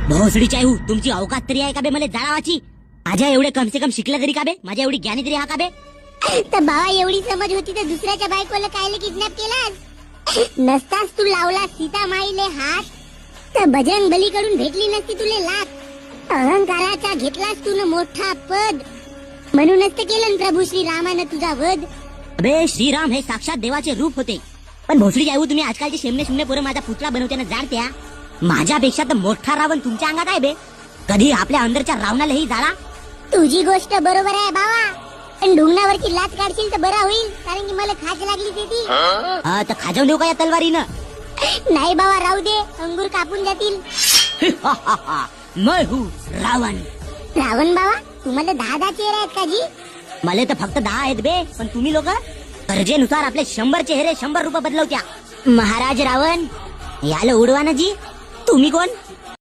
भोसडीची आई तुमची अवकात तरी आहे का बे मला जाळावाची? माझ्या एवढे कमसे कम शिकला तरी का बे? माझ्या एवढी ज्ञानी तरी हा का बे? तर बाबा एवढी समज होती तर दुसऱ्याच्या बायकोला कायले किडनॅप केलास? नसतास तू लावला सीता माईले हात तर बजरंग बली कडून भेटली नसती तुले लात. अहंकाराचा घेतलास तू न मोठा पद, म्हणूनच ते केलं प्रभू श्री रामानं तुझा वध. अबे श्रीराम हे साक्षात देवाचे रूप होते. पण भोसडीची आई तुम्ही आजकालचे शेमने पोरं माझा पुतळा बनवताना जाणत्या. माझ्यापेक्षा तर मोठा रावण तुमच्या अंगात आहे बे. कधी आपल्या अंदरच्या रावणालाही जाळा. तुझी गोष्ट बरोबर आहे बाबा, पण ढुंगणावरची लाच काढशील तर बरा होईल, कारण की मला खाज लागली ती. तर खाजवून देऊ का या तलवारीनं? नाही बाबा राहू दे, अंगूर कापून जातील. मैं हूँ रावण. रावण बाबा तुम्हाला 10 चेहरे आहेत का जी? मला तर फक्त 10 आहेत बे, पण तुम्ही लोक गरजेनुसार आपले 100 चेहरे 100 रूप बदलवत्या. महाराज रावण याला उडवा ना जी. तुम्ही कोण?